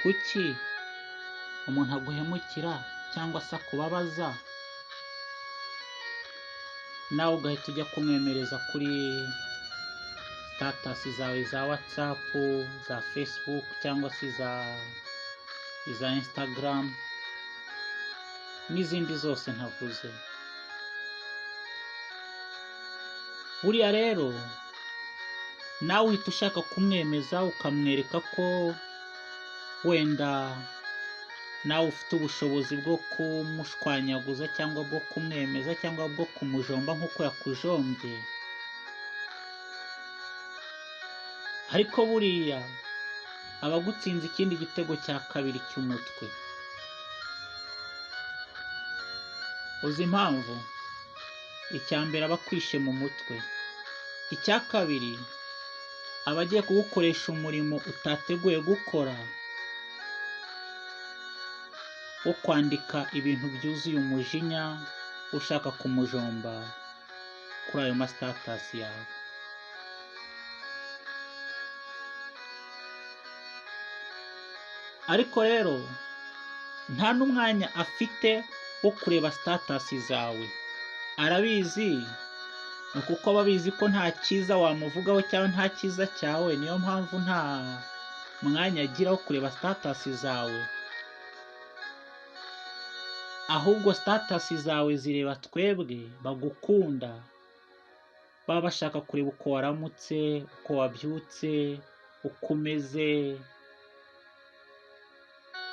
kuki umuntu aguhemukira cyangwa se akubabaza nawe ugahita ujya kumwemereza kuri status zawe za WhatsApp, za Facebook cyangwa se za Instagram n'izindi zose ntavuze. Buriya rero nawe uhita ushaka kumwemeza ukamwereka ko wenda nawe ufite ubushobozi bwo kumushwanyaguza cyangwa bwo kumwemeza cyangwa bwo kumujomba nk'uko yakujombye. Ariko buriya abagutsinze ikindi gitego cya kabiri cy'umutwe. Uzi impamvu? Icya mbere aba akwishe mu mutwe, icya kabiri aba agiye kugukoresha umurimo utateguye gukora wo kwandika ibintu byuzuye umujinya ushaka kumujomba kuri ayo status yawe. Ariko rero nta n'umwanya afite wo kureba status zawe. Arabizi, ni kuko aba abizi ko nta cyiza wamuvugaho cyangwa nta cyiza cyawe, niyo mpamvu nta mwanya agira wo kureba status zawe. Ahubwo status zawe zireba twebwe bagukunda, baba bashaka kureba uko waramutse, uko wabyutse, uko umeze.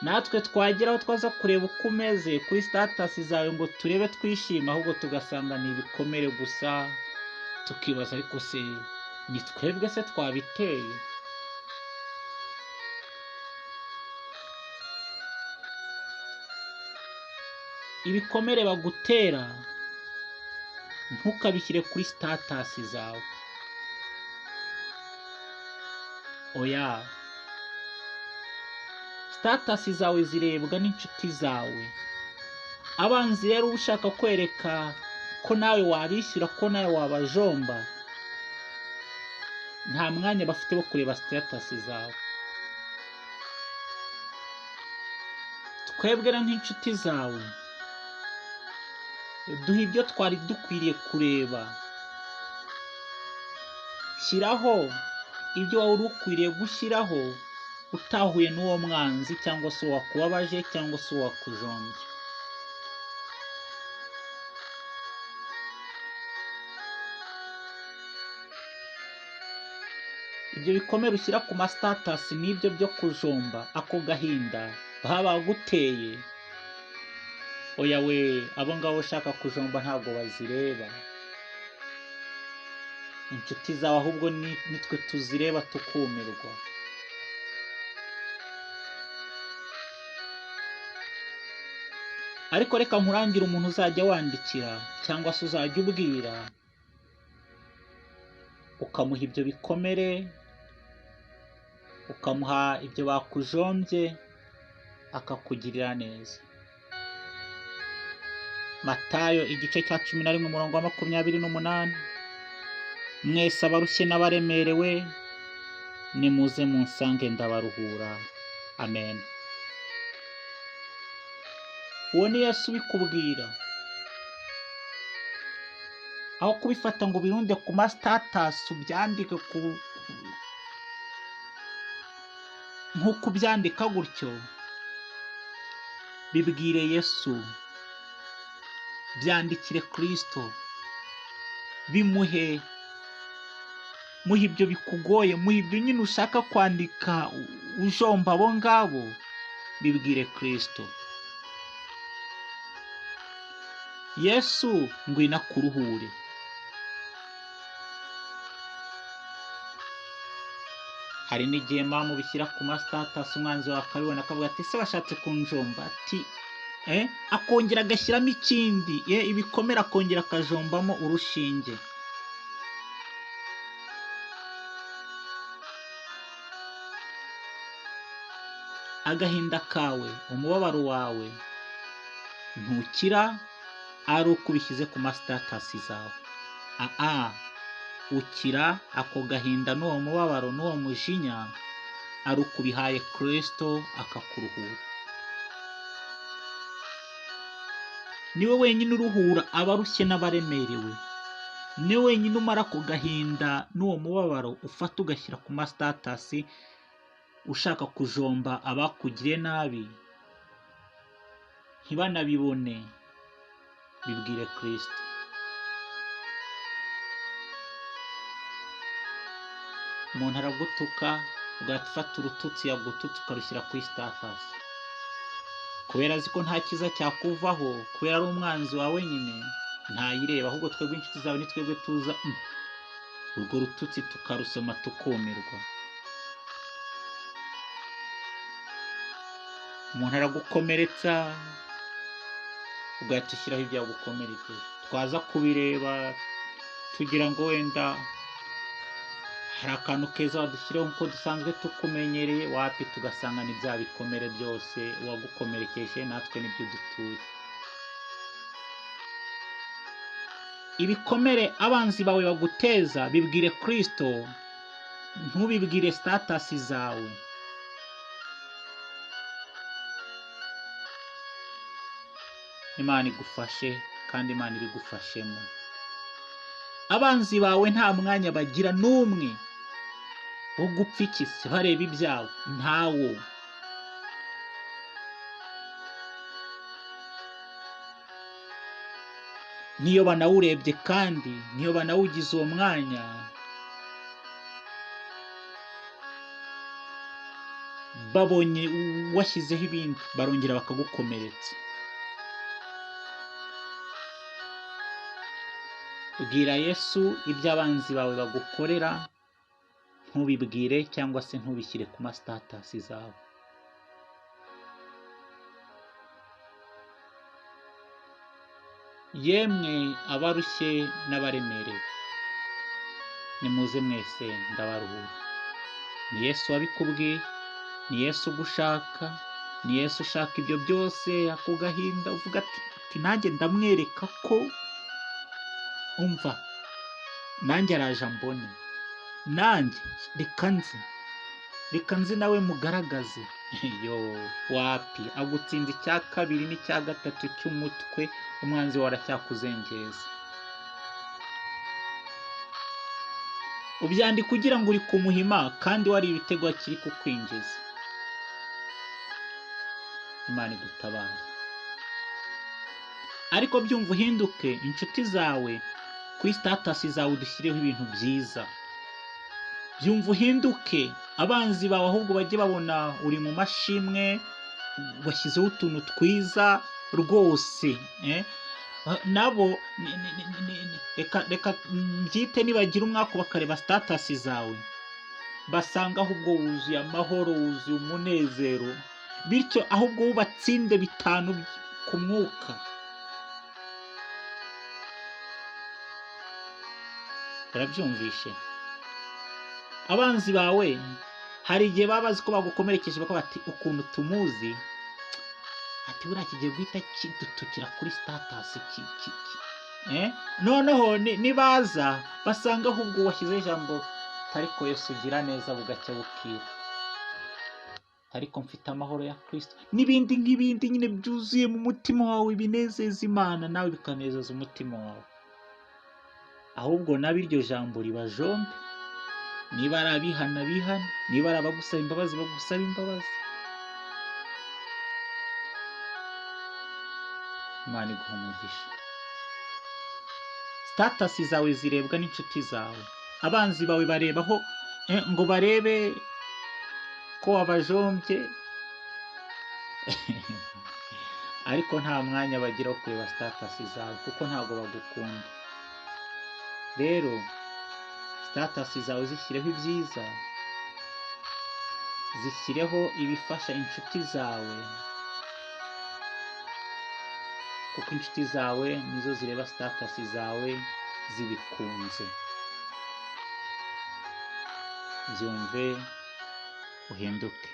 Natwe twageraho twaza kureba uko umeze kuri status zawe ngo turebe twishima, ahubwo tugasanga ni ibikomere gusa, tukibaza ariko se ni twebwe se twabiteye? Ibikomere bagutera ntukabishyire kuri status zawe. Oya, status zawe zirebwa n'inshuti zawe. Abanzi rero ushaka kwereka ko nawe wabishyura, ko nawe wabajomba, nta mwanya bafite wo kureba status zawe. Twebwe nk'inshuti zawe duha ibyo twari dukwiriye kureba. Shyiraho ibyo wari ukwiriye gushyiraho utahuye n'uwo mwanzi cyangwa se wakubabaje cyangwa se wakujombye. Ibyo bikomere ushyira ku status n'ibyo byo kujomba, ako gahinda baba baguteye. Oya we, abo ngabo ushaka kujomba ntabwo bazireba. Inshuti zawe ahubwo nitwe tuzireba tukumirwa. Ariko reka nkurangire umuntu uzajya wandikira cyangwa se uzajya ubwira ukamuha ibyo bikomere, ukamuha ibyo bakujombye, akakugirira neza. Matayo igice cya 11 umurongo wa 28. Mwese abarushye n'abaremerewe nimuze munsange ndabaruhura. Amen. Uwo ni Yesu ubikubwira. Aho kubifata ngo birunde ku status ubyandike nk'uko ubyandika gutyo, bibwire Yesu, byandikire Kristo, bimuhe, muhe ibyo bikugoye, muhe ibyo nyine ushaka kwandika ujomba abo ngabo, bibwire Kristo. Yesu ngwino akuruhure. Hari n'igihe mama ubishyira ku status umwanzi wawe akabibona akavuga ati se bashatse kunjomba, ati akongera agashyiramo ikindi, ibikomere akongera akajombamo urushinge. Agahinda kawe, umubabaro wawe ntukira ari uko ubishyize ku status zawe. Ukira ako gahinda n'uwo mubabaro n'uwo mujinya ari ukubihaye Kristo akakuruhura. Niwe wenyine uruhura abarushye n'abaremerewe. Niwe wenyine umara ku gahinda n'uwo mubabaro ufata ugashyira ku mastatasi ushaka kujomba abakugiriye nabi ntibanabibone. Bibwire Kristo. Umuntu aragutuka ugafata urututsi yagututse ukarushyira kuri status, kubera azi ko nta kiza cyakuvaho, kubera ari umwanzi wawe nyine ntayireba, ahubwo twebwe inshuti zawe ni twebwe tuza urwo rututsi tukarusoma tukumirwa. Umuntu aragukomeretsa ugahita ushyiraho ibyagukomerekeje, twaza kubireba tugira ngo wenda hari akantu keza wadushyiraho nk'uko dusanzwe tukumenyereye, wapi tugasanga ni bya bikomere byose uwagukomerekeje natwe nibyo dutuye. Ibikomere abanzi bawe baguteza bibwire Kristo, ntubibwire statasi zawe. Imana igufashe kandi Imana ibigufashemo. Abanzi bawe nta mwanya bagira n'umwe wo gupfa ikisi bareba ibyawe, ntawo. Niyo banawurebye kandi niyo banawugize uwo mwanya, babonye washyizeho ibindi barongera bakagukomeretsa. Bwira Yesu ibyo abanzi bawe bagukorera, ntubibwire cyangwa se ntubishyire ku mastatasi zawe. Yemwe abarushye n'abaremerewe, nimuze mwese ndabaruhura. Ni Yesu wabikubwiye, ni Yesu ugushaka, ni Yesu ushaka ibyo byose, ako gahinda uvuga ati nanjye ndamwereka ko umva, nanjye araje ambone, nanjye reka nzi nawe mugaragaze. Yo wapi, agutsinda icya kabiri n'icya gatatu cy'umutwe, umwanzi wawe aracyakuzengeza. Ubyandika ugira ngo uri kumuhima kandi wari ibitego akiri kukwinjiza. Imana igutabara. Ariko byumva uhinduke, inshuti zawe kuri statasi zawe dushyireho ibintu byiza. Byumva uhinduke, abanzi bawe ahubwo bajye babona uri mu mashimwe, washyizeho utuntu twiza rwose. Nabo reka mbyite nibagira umwaka bakareba statasi zawe, basanga ahubwo wuzuye amahoro, wuzuye umunezero, bityo ahubwo wubatsinde 5 ku mwuka. Barabyumvishe? Abanzi bawe hari igihe babazi ko bagukomerekeje bakaba bati ukuntu tumuzi, ati buriya kigiye guhita kidutukira kuri statasi noneho nibaza basanga ahubwo washyize ijambo ariko Yesu ugira neza bugacya bukira, ariko mfite amahoro ya Kristo, n'ibindi nk'ibindi nyine byuzuye mu mutima wawe binezeza Imana, nawe bikanezeza umutima wawe. Ahubwo nabi iryo jambo ribajombe, niba ari abihana bihane, niba ari abagusaba imbabazi bagusaba imbabazi. Imana iguha umugisha. Statasi zawe zirebwa n'inshuti zawe, abanzi bawe barebaho ngo barebe ko wabajombye ariko nta mwanya bagira wo kureba statasi zawe kuko ntabwo bagukunda. Rero statasi zawe zishyireho ibyiza, zishyireho ibifasha inshuti zawe, kuko inshuti zawe nizo zireba statasi zawe zibikunze. Byumve uhinduke.